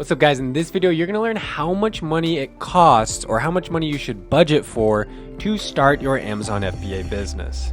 What's up, guys? In this video, you're going to learn how much money it costs or how much money you should budget for to start your Amazon FBA business.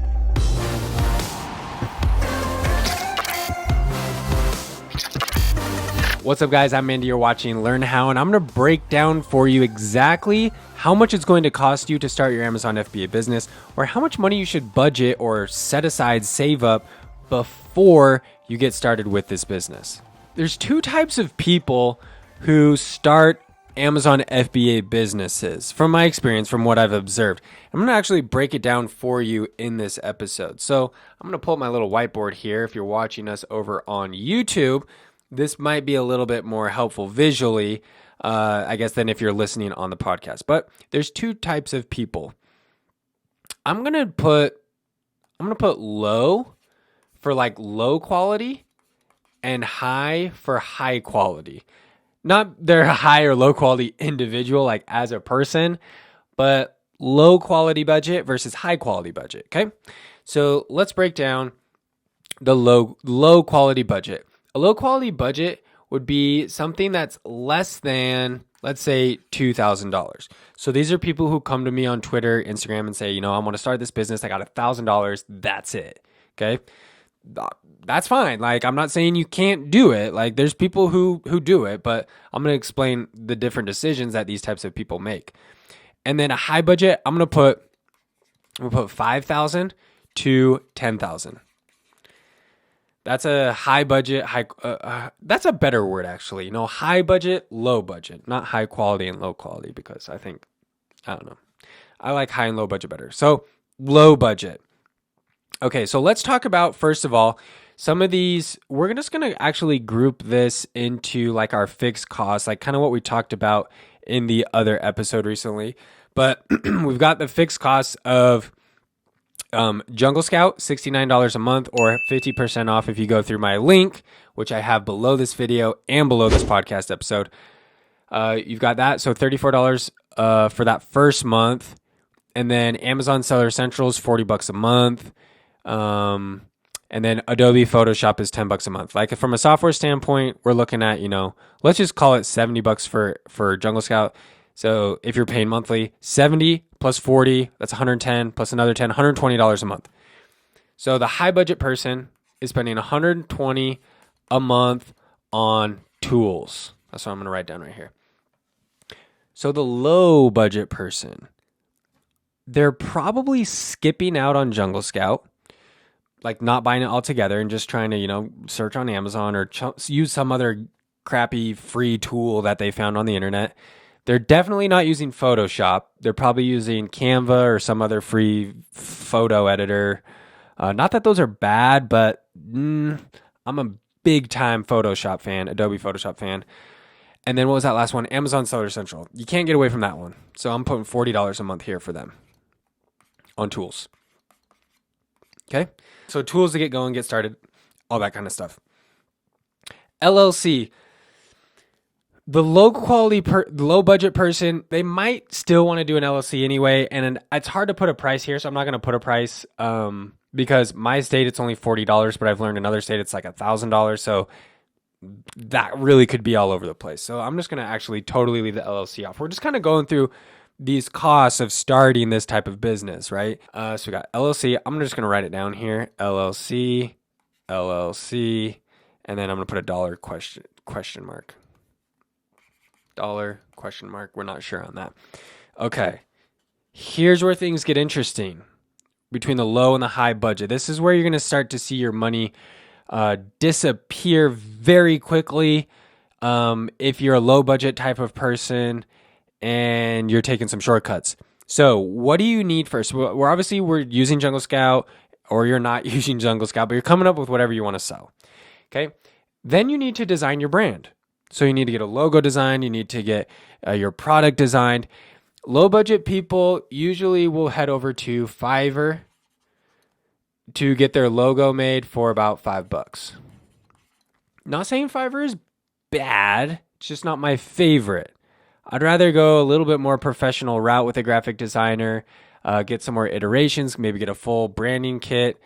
What's up, guys? I'm Andy. You're watching Learn How, and I'm going to break down for you exactly how much it's going to cost you to start your Amazon FBA business, or how much money you should budget or set aside, save up before you get started with this business. There's two types of people who start Amazon FBA businesses, from my experience, from what I've observed. I'm going to actually break it down for you in this episode. So I'm going to pull up my little whiteboard here. If you're watching us over on YouTube, this might be a little bit more helpful visually, I guess, than if you're listening on the podcast. But there's two types of people. I'm gonna put low for like low quality and high for high quality. Not they're a high or low quality individual, like as a person, but low quality budget versus high quality budget. Okay, so let's break down the low quality budget. A low quality budget would be something that's less than, let's say, $2,000. So these are people who come to me on Twitter, Instagram, and say, I want to start this business. I got $1,000. That's it. Okay. That's fine. Like, I'm not saying you can't do it. Like, there's people who do it, but I'm going to explain the different decisions that these types of people make. And then a high budget, I'm going to put 5,000 to 10,000. That's a high budget, that's a better word, actually. High budget, low budget, not high quality and low quality, because I don't know. I like high and low budget better. So low budget. Okay, so let's talk about, first of all, some of these. We're just going to actually group this into like our fixed costs, like kind of what we talked about in the other episode recently. But we've got the fixed costs of Jungle Scout, $69 a month, or 50% off if you go through my link, which I have below this video and below this podcast episode. You've got that. So $34 for that first month. And then Amazon Seller Central is $40 a month. And then Adobe Photoshop is $10 a month. Like, from a software standpoint, we're looking at, let's just call it $70 for Jungle Scout. So if you're paying monthly, 70 plus 40, that's 110 plus another 10, $120 a month. So the high budget person is spending $120 a month on tools. That's what I'm going to write down right here. So the low budget person, they're probably skipping out on Jungle Scout, like not buying it altogether and just trying to, search on Amazon or use some other crappy free tool that they found on the internet. They're definitely not using Photoshop. They're probably using Canva or some other free photo editor. Not that those are bad, but I'm a big time Photoshop fan, Adobe Photoshop fan. And then what was that last one? Amazon Seller Central. You can't get away from that one. So I'm putting $40 a month here for them on tools. Okay. So tools to get going, get started, all that kind of stuff. LLC. The low budget person, they might still want to do an LLC anyway, and it's hard to put a price here, so I'm not going to put a price because my state it's only $40, but I've learned in another state it's like $1,000, so that really could be all over the place. So I'm just going to actually totally leave the LLC off. We're just kind of going through these costs of starting this type of business, right? So we got LLC. I'm just going to write it down here, LLC, and then I'm going to put a dollar question mark. Dollar question mark. We're not sure on that. Okay. Here's where things get interesting between the low and the high budget. This is where you're going to start to see your money disappear very quickly if you're a low budget type of person and you're taking some shortcuts. So what do you need first? We're using Jungle Scout, or you're not using Jungle Scout, but you're coming up with whatever you want to sell. Okay. Then you need to design your brand. So you need to get a logo designed. You need to get your product designed. Low budget people usually will head over to Fiverr to get their logo made for about $5. Not saying Fiverr is bad. It's just not my favorite. I'd rather go a little bit more professional route with a graphic designer, get some more iterations, maybe get a full branding kit.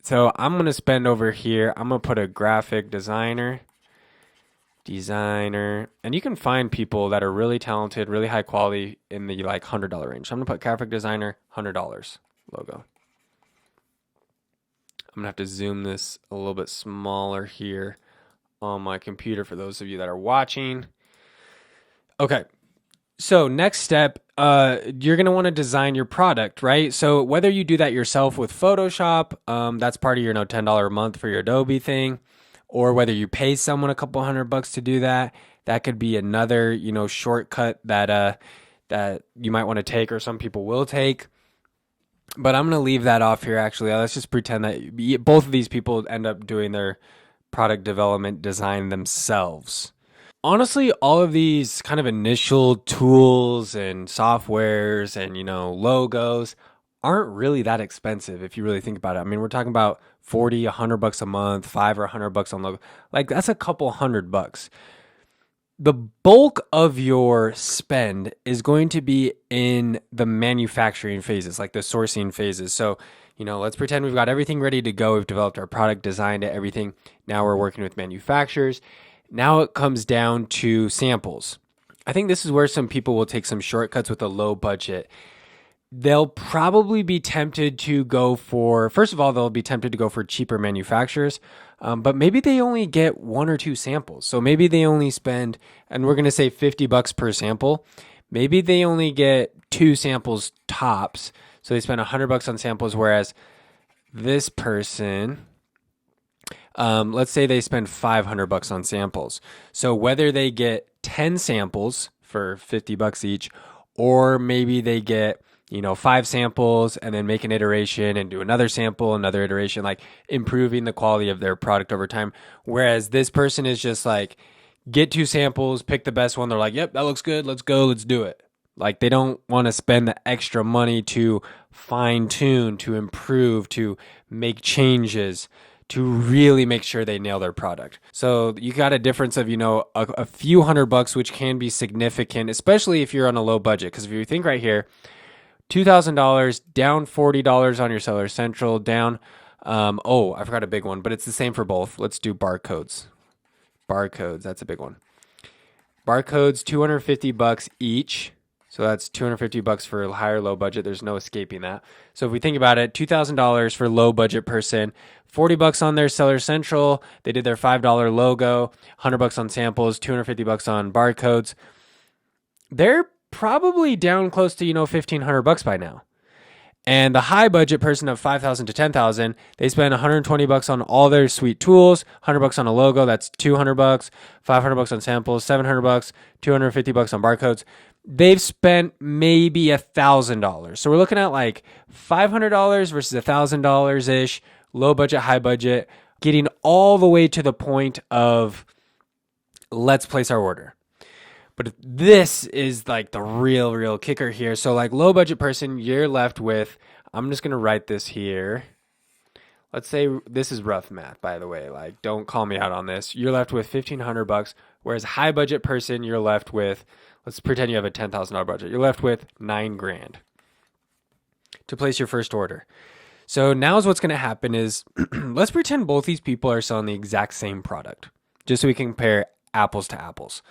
So I'm going to spend over here. I'm going to put a graphic designer designer, and you can find people that are really talented, really high quality in the like $100 range. So I'm gonna put graphic designer, $100 logo. I'm gonna have to zoom this a little bit smaller here on my computer for those of you that are watching. Okay, so next step, you're gonna want to design your product, right? So whether you do that yourself with Photoshop, that's part of your $10 a month for your Adobe thing, or whether you pay someone a couple $100 to do that, that could be another shortcut that that you might want to take, or some people will take. But I'm gonna leave that off here. Actually, let's just pretend that both of these people end up doing their product development design themselves. Honestly, all of these kind of initial tools and softwares and logos aren't really that expensive if you really think about it. I mean, we're talking about 40, $100 a month, $5 or $100 on logo. Like, that's a couple $100. The bulk of your spend is going to be in the manufacturing phases, like the sourcing phases. So, let's pretend we've got everything ready to go. We've developed our product, designed it, everything. Now we're working with manufacturers. Now it comes down to samples. I think this is where some people will take some shortcuts with a low budget. They'll probably be tempted to go for, first of all, they'll be tempted to go for cheaper manufacturers, but maybe they only get 1 or 2 samples. So maybe they only spend, and we're going to say $50 per sample. Maybe they only get 2 samples tops. So they spend $100 on samples, whereas this person, let's say they spend $500 on samples. So whether they get 10 samples for $50 each, or maybe they get 5 samples and then make an iteration and do another sample, another iteration, like improving the quality of their product over time. Whereas this person is just like, get 2 samples, pick the best one. They're like, yep, that looks good. Let's go. Let's do it. Like, they don't want to spend the extra money to fine tune, to improve, to make changes, to really make sure they nail their product. So you got a difference of, a few $100, which can be significant, especially if you're on a low budget. Because if you think right here, $2,000, down $40 on your Seller Central, down, I forgot a big one, but it's the same for both. Let's do barcodes. Barcodes, that's a big one. Barcodes, $250 each. So that's $250 for a higher low budget. There's no escaping that. So if we think about it, $2,000 for low budget person, $40 on their Seller Central. They did their $5 logo, $100 on samples, $250 on barcodes. They're probably down close to $1,500 by now. And the high budget person of $5,000 to $10,000, they spend $120 on all their sweet tools, $100 on a logo, that's $200, $500 on samples, $700, $250 on barcodes. They've spent maybe $1,000. So we're looking at like $500 versus $1,000 ish, low budget, high budget, getting all the way to the point of let's place our order. But this is like the real kicker here. So like low budget person, you're left with, I'm just going to write this here. Let's say this is rough math, by the way. Like, don't call me out on this. You're left with $1,500, whereas high budget person, you're left with, let's pretend you have a $10,000 budget. You're left with $9,000 to place your first order. So now's what's going to happen is, let's pretend both these people are selling the exact same product, just so we can compare apples to apples.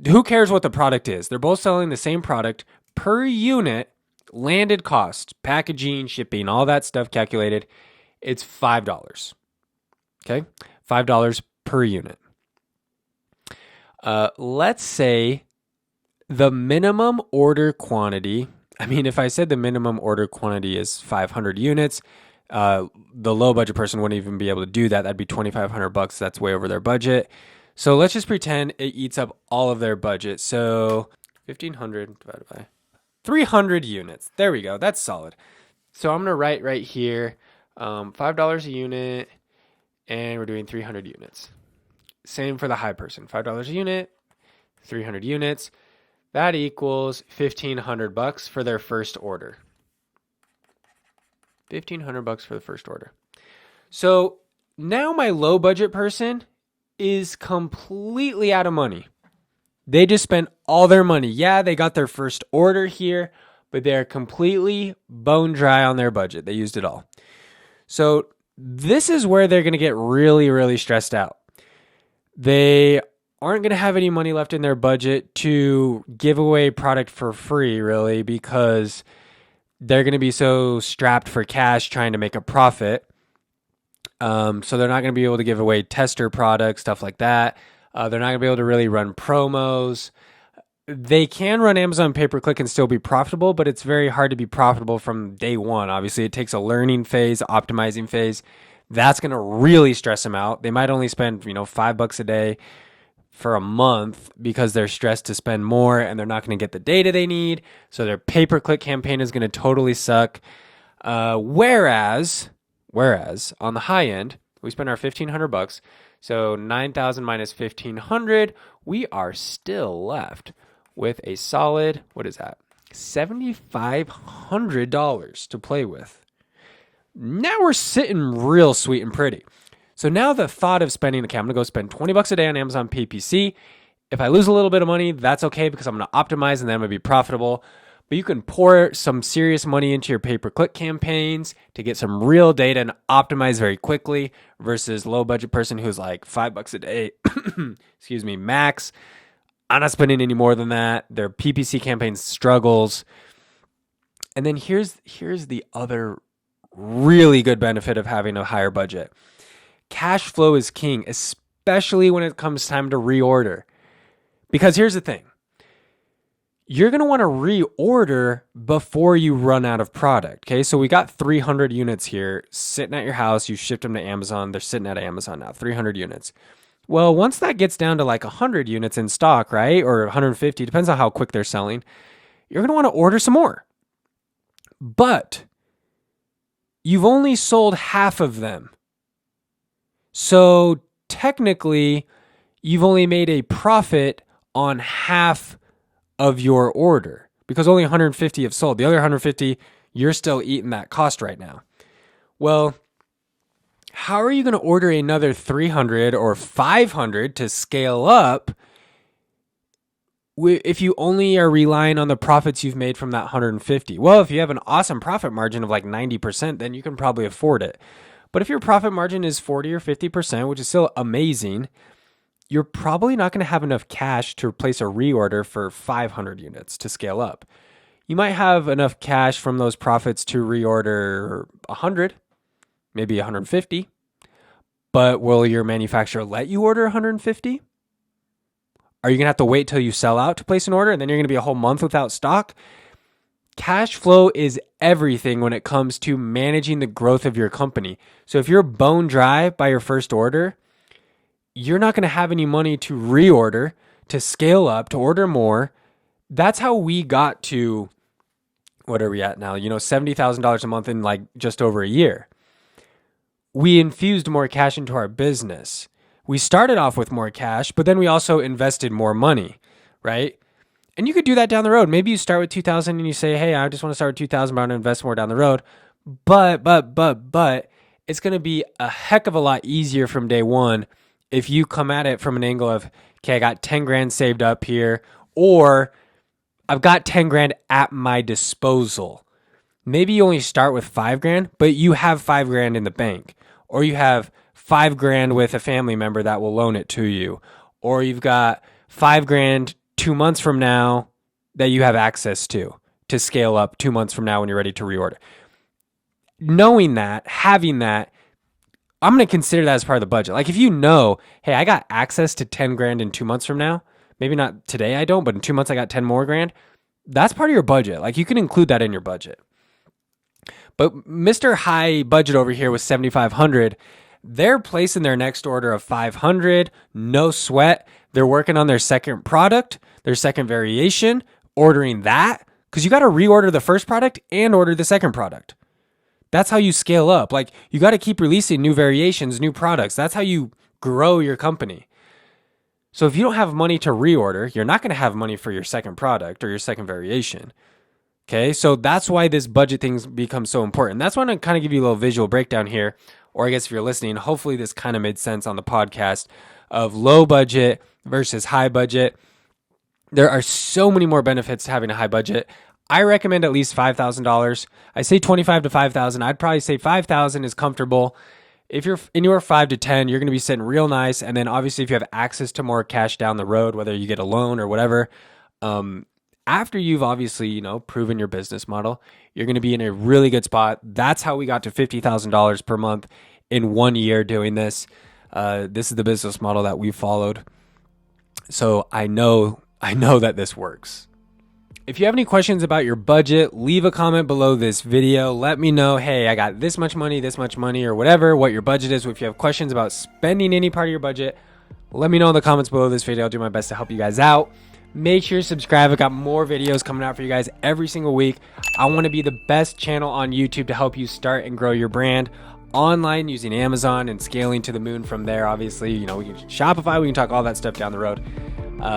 Who cares what the product is? They're both selling the same product per unit, landed cost, packaging, shipping, all that stuff calculated. It's $5. Okay? $5 per unit. Let's say the minimum order quantity, if I said the minimum order quantity is 500 units, the low budget person wouldn't even be able to do that. That'd be $2,500. That's way over their budget. So let's just pretend it eats up all of their budget. So 1,500 divided by 300 units. There we go. That's solid. So I'm going to write right here, $5 a unit, and we're doing 300 units. Same for the high person, $5 a unit, 300 units. That equals $1,500 for their first order. $1,500 for the first order. So now my low budget person is completely out of money. They just spent all their money. Yeah, they got their first order here, but they're completely bone dry on their budget. They used it all. So this is where they're going to get really stressed out. They aren't going to have any money left in their budget to give away product for free, really, because they're going to be so strapped for cash trying to make a profit. So they're not going to be able to give away tester products, stuff like that. They're not going to be able to really run promos. They can run Amazon pay-per-click and still be profitable, but it's very hard to be profitable from day one. Obviously, it takes a learning phase, optimizing phase. That's going to really stress them out. They might only spend, $5 a day for a month because they're stressed to spend more and they're not going to get the data they need. So their pay-per-click campaign is going to totally suck. Whereas on the high end, we spend our $1,500. So 9,000 minus 1,500, we are still left with a solid, what is that? $7,500 to play with. Now we're sitting real sweet and pretty. So now the thought of spending, okay, I'm going to go spend $20 a day on Amazon PPC. If I lose a little bit of money, that's okay because I'm going to optimize and then I'm going to be profitable. But you can pour some serious money into your pay-per-click campaigns to get some real data and optimize very quickly versus low budget person who's like $5 a day, excuse me, max. I'm not spending any more than that. Their PPC campaign struggles. And then here's the other really good benefit of having a higher budget. Cash flow is king, especially when it comes time to reorder. Because here's the thing. You're going to want to reorder before you run out of product. Okay, so we got 300 units here sitting at your house. You shipped them to Amazon. They're sitting at Amazon now, 300 units. Well, once that gets down to like 100 units in stock, right? Or 150, depends on how quick they're selling. You're going to want to order some more. But you've only sold half of them. So technically, you've only made a profit on half of your order because only 150 have sold. The other 150, you're still eating that cost right now. Well, how are you going to order another 300 or 500 to scale up if you only are relying on the profits you've made from that 150? Well, if you have an awesome profit margin of like 90%, then you can probably afford it. But if your profit margin is 40 or 50%, which is still amazing, you're probably not going to have enough cash to replace a reorder for 500 units to scale up. You might have enough cash from those profits to reorder 100, maybe 150. But will your manufacturer let you order 150? Are you going to have to wait till you sell out to place an order and then you're going to be a whole month without stock? Cash flow is everything when it comes to managing the growth of your company. So if you're bone dry by your first order, you're not going to have any money to reorder, to scale up, to order more. That's how we got to, what are we at now? $70,000 a month in like just over a year. We infused more cash into our business. We started off with more cash, but then we also invested more money, right? And you could do that down the road. Maybe you start with 2,000 and you say, hey, I just want to start with 2,000, but I want to invest more down the road. But it's going to be a heck of a lot easier from day one if you come at it from an angle of, okay, I got 10 grand saved up here, or I've got 10 grand at my disposal. Maybe you only start with 5 grand, but you have 5 grand in the bank, or you have 5 grand with a family member that will loan it to you, or you've got 5 grand 2 months from now that you have access to scale up 2 months from now when you're ready to reorder. Knowing that, having that, I'm going to consider that as part of the budget. Like if you know, hey, I got access to 10 grand in 2 months from now, maybe not today I don't, but in 2 months I got 10 more grand. That's part of your budget. Like you can include that in your budget. But Mr. High Budget over here with 7,500, they're placing their next order of 500, no sweat. They're working on their second product, their second variation, ordering that because you got to reorder the first product and order the second product. That's how you scale up. Like you got to keep releasing new variations, new products. That's how you grow your company. So if you don't have money to reorder, you're not going to have money for your second product or your second variation. Okay, so that's why this budget thing becomes so important. That's why I'm going to kind of give you a little visual breakdown here, or I guess if you're listening, hopefully this kind of made sense on the podcast of low budget versus high budget. There are so many more benefits to having a high budget. I recommend at least $5,000. I say $25,000 to $5,000. I'd probably say $5,000 is comfortable. If you're anywhere 5 to 10, you're going to be sitting real nice. And then obviously if you have access to more cash down the road, whether you get a loan or whatever, after you've obviously, proven your business model, you're going to be in a really good spot. That's how we got to $50,000 per month in 1 year doing this. This is the business model that we followed. So I know that this works. If you have any questions about your budget, leave a comment below this video. Let me know, hey, I got this much money, or whatever, what your budget is. If you have questions about spending any part of your budget, let me know in the comments below this video. I'll do my best to help you guys out. Make sure you subscribe. I got more videos coming out for you guys every single week. I want to be the best channel on YouTube to help you start and grow your brand online using Amazon and scaling to the moon from there. Obviously, we can Shopify, we can talk all that stuff down the road.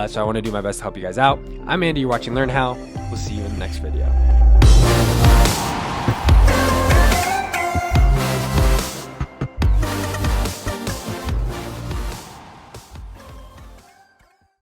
So I want to do my best to help you guys out. I'm Andy, you're watching Learn How. We'll see you in the next video.